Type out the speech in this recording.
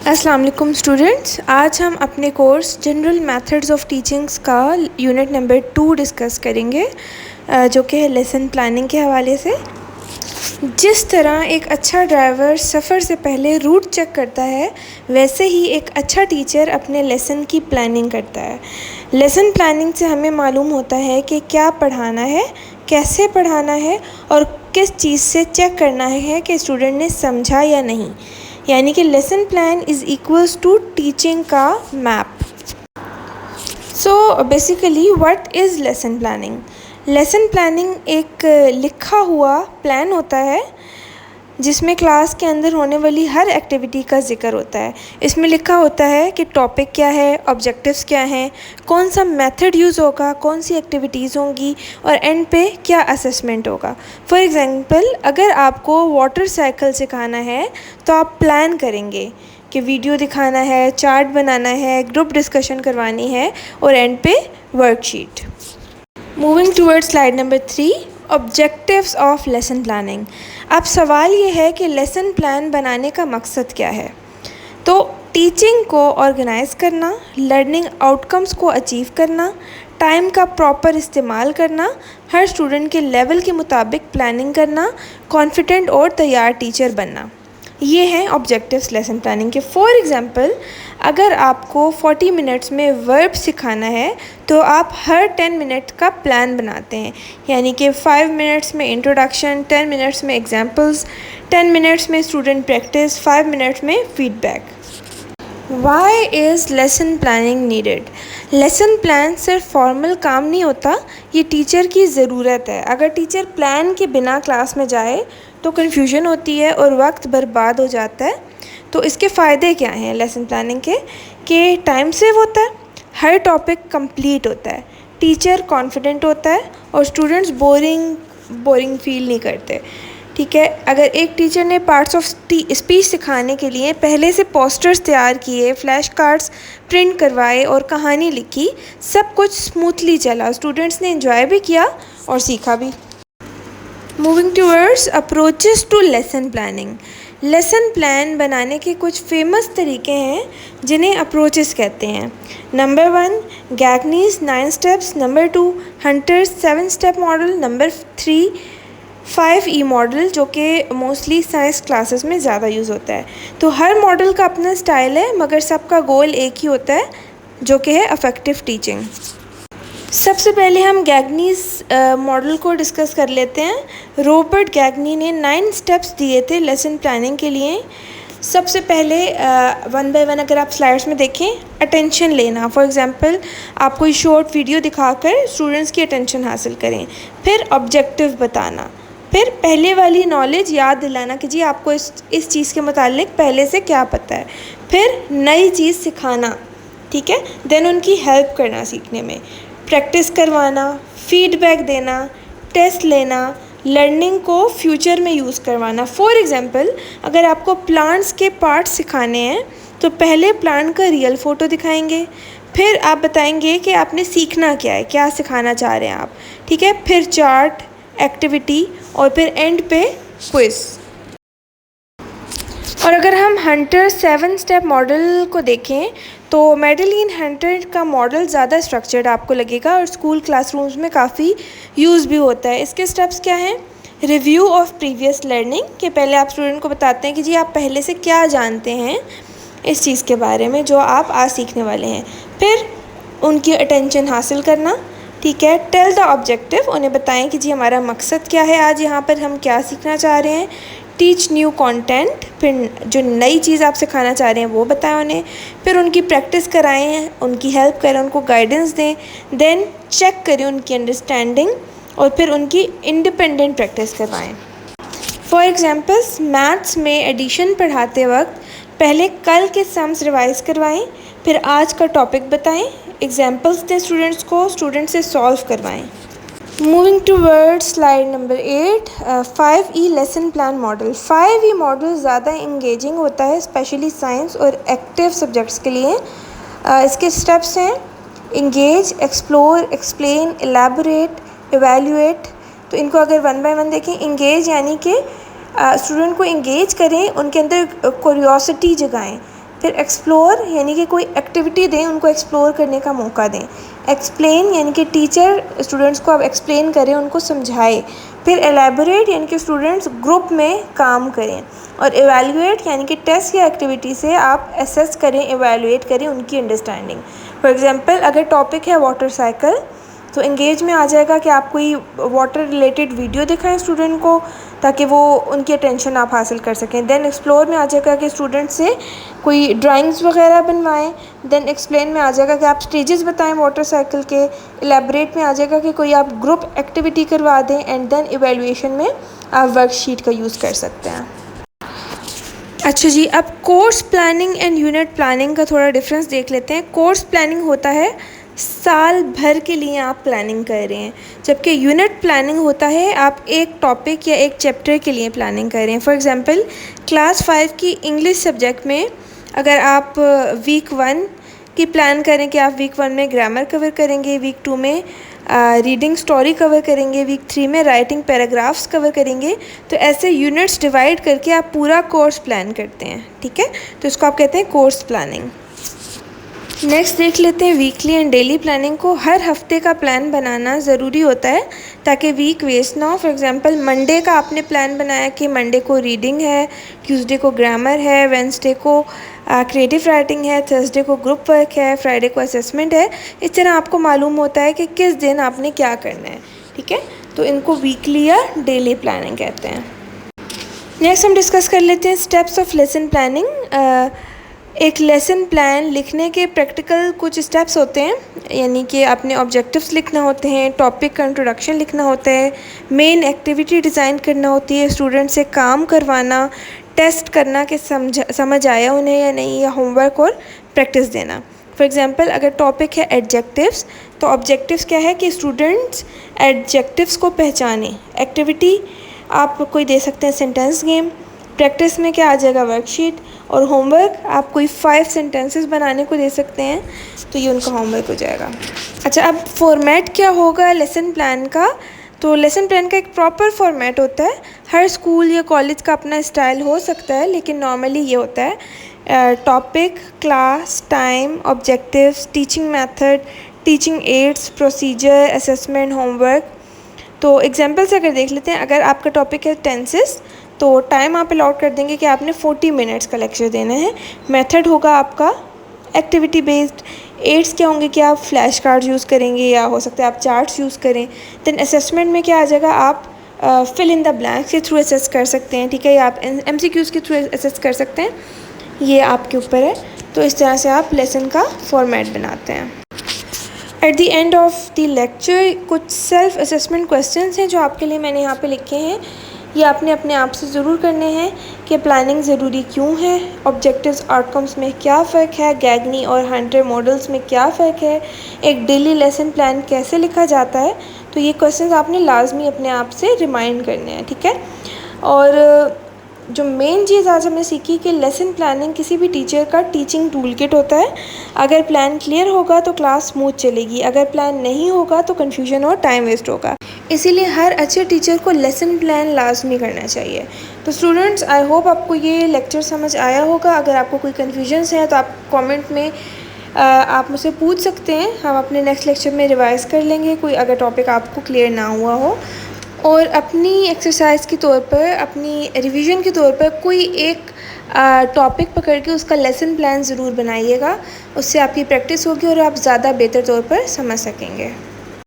अस्सलाम वालेकुम स्टूडेंट्स, आज हम अपने course general methods of teachings का यूनिट नंबर 2 डिस्कस करेंगे, जो कि है लेसन प्लानिंग के हवाले से। जिस तरह एक अच्छा ड्राइवर सफ़र से पहले रूट चेक करता है, वैसे ही एक अच्छा टीचर अपने लेसन की प्लानिंग करता है। लेसन प्लानिंग से हमें मालूम होता है कि क्या पढ़ाना है, कैसे पढ़ाना है और किस चीज़ से चेक करना है कि स्टूडेंट ने समझा या नहीं। यानी कि lesson plan is equals to teaching का map. So basically what is lesson planning? Lesson planning एक लिखा हुआ प्लान होता है जिसमें क्लास के अंदर होने वाली हर एक्टिविटी का ज़िक्र होता है। इसमें लिखा होता है कि टॉपिक क्या है, ऑब्जेक्टिव्स क्या हैं, कौन सा मेथड यूज़ होगा, कौन सी एक्टिविटीज़ होंगी और एंड पे क्या असेसमेंट होगा। फॉर एग्ज़ाम्पल, अगर आपको वाटर साइकिल सिखाना है तो आप प्लान करेंगे कि वीडियो दिखाना है, चार्ट बनाना है, ग्रुप डिस्कशन करवानी है और एंड पे worksheet. Moving towards slide number 3, objectives of lesson planning. अब सवाल ये है कि लेसन प्लान बनाने का मकसद क्या है? तो टीचिंग को ऑर्गेनाइज़ करना, लर्निंग आउटकम्स को अचीव करना, टाइम का प्रॉपर इस्तेमाल करना, हर स्टूडेंट के लेवल के मुताबिक प्लानिंग करना, कॉन्फिडेंट और तैयार टीचर बनना। ये हैं ऑब्जेक्टिव्स लेसन प्लानिंग के। फॉर एग्ज़ाम्पल, अगर आपको 40 मिनट्स में वर्ब सिखाना है तो आप हर 10 मिनट का प्लान बनाते हैं। यानी कि 5 मिनट्स में इंट्रोडक्शन, 10 मिनट्स में एग्जांपल्स, 10 मिनट्स में स्टूडेंट प्रैक्टिस, 5 मिनट्स में feedback. Why is lesson planning needed? Lesson plan सिर्फ फॉर्मल काम नहीं होता, ये टीचर की ज़रूरत है। अगर टीचर प्लान के बिना क्लास में जाए तो कन्फ्यूजन होती है और वक्त बर्बाद हो जाता है। तो इसके फ़ायदे क्या हैं लेसन प्लानिंग के? कि टाइम सेव होता है, हर टॉपिक कंप्लीट होता है, टीचर कॉन्फिडेंट होता है और स्टूडेंट्स बोरिंग फील नहीं करते। ठीक है, अगर एक टीचर ने पार्ट्स ऑफ स्पीच सिखाने के लिए पहले से पोस्टर्स तैयार किए, फ्लैश कार्ड्स प्रिंट करवाए और कहानी लिखी, सब कुछ स्मूथली चला, स्टूडेंट्स ने एंजॉय भी किया और सीखा भी। Moving towards approaches to lesson planning. Lesson plan बनाने के कुछ फेमस तरीके हैं जिन्हें अप्रोचेस कहते हैं। Number 1, गैगनीज 9 steps. Number 2, hunters 7 step model. Number 3, 5E model, जो कि मोस्टली साइंस क्लासेस में ज़्यादा यूज़ होता है। तो हर मॉडल का अपना स्टाइल है, मगर सबका गोल एक ही होता है, जो कि है अफेक्टिव टीचिंग। सबसे पहले हम गैगनीज मॉडल को डिस्कस कर लेते हैं। रॉबर्ट गैगनी ने 9 स्टेप्स दिए थे लेसन प्लानिंग के लिए। सबसे पहले 1 बाय 1 अगर आप स्लाइड्स में देखें, अटेंशन लेना। फॉर एग्जांपल, आप कोई शॉर्ट वीडियो दिखाकर स्टूडेंट्स की अटेंशन हासिल करें। फिर ऑब्जेक्टिव बताना, फिर पहले वाली नॉलेज याद दिलाना कि जी आपको इस चीज़ के मुतालिक पहले से क्या पता है। फिर नई चीज़ सिखाना, ठीक है, देन उनकी हेल्प करना सीखने में, प्रैक्टिस करवाना, फीडबैक देना, टेस्ट लेना, लर्निंग को फ्यूचर में यूज़ करवाना। फॉर एग्ज़ाम्पल, अगर आपको प्लांट्स के पार्ट्स सिखाने हैं तो पहले प्लांट का रियल फ़ोटो दिखाएंगे, फिर आप बताएंगे कि आपने सीखना क्या है, क्या सिखाना चाह रहे हैं आप, ठीक है, फिर चार्ट, एक्टिविटी और फिर एंड पे क्विज़। और अगर हम हंटर 7 स्टेप मॉडल को देखें तो मेडलिन हंटर का मॉडल ज़्यादा स्ट्रक्चर्ड आपको लगेगा और स्कूल क्लासरूम्स में काफ़ी यूज़ भी होता है। इसके स्टेप्स क्या हैं? रिव्यू ऑफ प्रीवियस लर्निंग, कि पहले आप स्टूडेंट को बताते हैं कि जी आप पहले से क्या जानते हैं इस चीज़ के बारे में जो आप आज सीखने वाले हैं। फिर उनकी अटेंशन हासिल करना, ठीक है, टेल द ऑब्जेक्टिव, उन्हें बताएं कि जी हमारा मकसद क्या है, आज यहाँ पर हम क्या सीखना चाह रहे हैं। टीच न्यू कंटेंट, फिर जो नई चीज़ आप सिखाना चाह रहे हैं वो बताएं उन्हें। फिर उनकी प्रैक्टिस कराएं, उनकी हेल्प करें, उनको गाइडेंस दें। देन चेक करें उनकी अंडरस्टैंडिंग और फिर उनकी इंडिपेंडेंट प्रैक्टिस करवाएं। फॉर एग्जांपल्स, मैथ्स में एडिशन पढ़ाते वक्त पहले कल के सम्स रिवाइज़ करवाएं, फिर आज का टॉपिक बताएं, एग्जाम्पल्स दें स्टूडेंट्स को, स्टूडेंट से सॉल्व करवाएं। Moving towards slide number 8, 5E lesson plan model. 5E model ज़्यादा इंगेजिंग होता है, स्पेशली साइंस और एक्टिव सब्जेक्ट्स के लिए। इसके स्टेप्स हैं engage, explore, explain, elaborate, evaluate. तो इनको अगर 1 बाय 1 देखें, इंगेज यानी कि स्टूडेंट को इंगेज करें, उनके अंदर क्यूरियोसिटी जगाएं, फिर एक्सप्लोर यानी कि कोई एक्टिविटी दें, उनको एक्सप्लोर करने का मौका दें। एक्सप्लेन यानी कि टीचर स्टूडेंट्स को अब एक्सप्लेन करें, उनको समझाए। फिर एलैबोरेट यानी कि स्टूडेंट्स ग्रुप में काम करें। और एवेलुएट यानी कि टेस्ट या एक्टिविटी से आप असेस करें, एवेलुएट करें उनकी अंडरस्टैंडिंग। फॉर एग्जांपल अगर टॉपिक है वाटर साइकिल, तो एंगेज में आ जाएगा कि आप कोई वाटर रिलेटेड वीडियो दिखाएं स्टूडेंट को, ताकि वो उनकी अटेंशन आप हासिल कर सकें। देन एक्सप्लोर में आ जाएगा कि स्टूडेंट से कोई ड्राइंग्स वगैरह बनवाएं। देन एक्सप्लेन में आ जाएगा कि आप स्टेजेस बताएं वाटर साइकिल के। एलैबोरेट में आ जाएगा कि कोई आप ग्रुप एक्टिविटी करवा दें। एंड देन इवैल्यूएशन में आप वर्कशीट का यूज़ कर सकते हैं। अच्छा जी, अब course planning and unit planning का थोड़ा डिफरेंस देख लेते हैं। कोर्स प्लानिंग होता है साल भर के लिए आप प्लानिंग कर रहे हैं, जबकि यूनिट प्लानिंग होता है आप एक टॉपिक या एक चैप्टर के लिए प्लानिंग कर रहे हैं। फॉर एग्जांपल क्लास 5 की इंग्लिश सब्जेक्ट में अगर आप वीक 1 की प्लान करें कि आप वीक 1 में ग्रामर कवर करेंगे, वीक 2 में रीडिंग स्टोरी कवर करेंगे, वीक 3 में राइटिंग पैराग्राफ्स कवर करेंगे, तो ऐसे यूनिट्स डिवाइड करके आप पूरा कोर्स प्लान करते हैं। ठीक है, तो इसको आप कहते हैं कोर्स प्लानिंग। नेक्स्ट देख लेते हैं वीकली एंड डेली प्लानिंग को। हर हफ्ते का प्लान बनाना ज़रूरी होता है ताकि वीक वेस्ट ना हो। फॉर एग्जांपल मंडे का आपने प्लान बनाया कि मंडे को रीडिंग है, ट्यूसडे को ग्रामर है, वेडनेसडे को क्रिएटिव राइटिंग है, थर्सडे को ग्रुप वर्क है, फ्राइडे को असेसमेंट है। इस तरह आपको मालूम होता है कि किस दिन आपने क्या करना है। ठीक है, तो इनको वीकली या डेली प्लानिंग कहते हैं। नेक्स्ट हम डिस्कस कर लेते हैं स्टेप्स ऑफ लेसन प्लानिंग। एक लेसन प्लान लिखने के प्रैक्टिकल कुछ स्टेप्स होते हैं, यानी कि आपने ऑब्जेक्टिव्स लिखना होते हैं, टॉपिक का इंट्रोडक्शन लिखना होता है, मेन एक्टिविटी डिज़ाइन करना होती है, स्टूडेंट से काम करवाना, टेस्ट करना कि समझ आया उन्हें या नहीं, या होमवर्क और प्रैक्टिस देना। फॉर एग्जांपल अगर टॉपिक है एडजेक्टिव्स, तो ऑब्जेक्टिव्स क्या है कि स्टूडेंट्स एडजेक्टिव्स को पहचानें। एक्टिविटी आप कोई दे सकते हैं सेंटेंस गेम। प्रैक्टिस में क्या आ जाएगा वर्कशीट। और होमवर्क आप कोई 5 सेंटेंसेस बनाने को दे सकते हैं, तो ये उनका होमवर्क हो जाएगा। अच्छा, अब फॉर्मेट क्या होगा लेसन प्लान का। तो लेसन प्लान का एक प्रॉपर फॉर्मेट होता है। हर स्कूल या कॉलेज का अपना स्टाइल हो सकता है, लेकिन नॉर्मली ये होता है topic, class, time, objectives, teaching method, teaching ads, procedure, assessment, homework. तो एग्जाम्पल से अगर देख लेते हैं, अगर आपका टॉपिक है टेंसेस, तो टाइम आप अलॉट कर देंगे कि आपने 40 मिनट्स का लेक्चर देना है। मेथड होगा आपका एक्टिविटी बेस्ड। एड्स क्या होंगे कि आप फ्लैश कार्ड्स यूज़ करेंगे, या हो सकता है आप चार्ट्स यूज़ करें। देन असेसमेंट में क्या आ जाएगा, आप फिल इन द ब्लैंक्स के थ्रू असेस कर सकते हैं। ठीक है, या आप MCQs के थ्रू असेस कर सकते हैं, ये आपके ऊपर है। तो इस तरह से आप लेसन का फॉर्मेट बनाते हैं। At the end of the lecture कुछ सेल्फ असेसमेंट क्वेश्चंस हैं जो आपके लिए मैंने यहाँ पे लिखे हैं। ये आपने अपने आप से ज़रूर करने हैं कि प्लानिंग ज़रूरी क्यों है, ऑब्जेक्टिव्स आउटकम्स में क्या फ़र्क है, गैगनी और हंटर मॉडल्स में क्या फ़र्क है, एक डेली लेसन प्लान कैसे लिखा जाता है। तो ये क्वेश्चंस आपने लाजमी अपने आप से रिमाइंड करने हैं। ठीक है, और जो मेन चीज़ आज हमने सीखी कि लेसन प्लानिंग किसी भी टीचर का टीचिंग टूल किट होता है। अगर प्लान क्लियर होगा तो क्लास स्मूथ चलेगी, अगर प्लान नहीं होगा तो कन्फ्यूजन और टाइम वेस्ट होगा। इसीलिए हर अच्छे टीचर को लेसन प्लान लाजमी करना चाहिए। तो स्टूडेंट्स, आई होप आपको ये लेक्चर समझ आया होगा। अगर आपको कोई कन्फ्यूजन्स हैं तो आप कमेंट में आप मुझसे पूछ सकते हैं, हम अपने नेक्स्ट लेक्चर में रिवाइज़ कर लेंगे कोई अगर टॉपिक आपको क्लियर ना हुआ हो। और अपनी एक्सरसाइज के तौर पर, अपनी रिवीजन के तौर पर कोई एक टॉपिक पकड़ के उसका लेसन प्लान ज़रूर बनाइएगा। उससे आपकी प्रैक्टिस होगी और आप ज़्यादा बेहतर तौर पर समझ सकेंगे।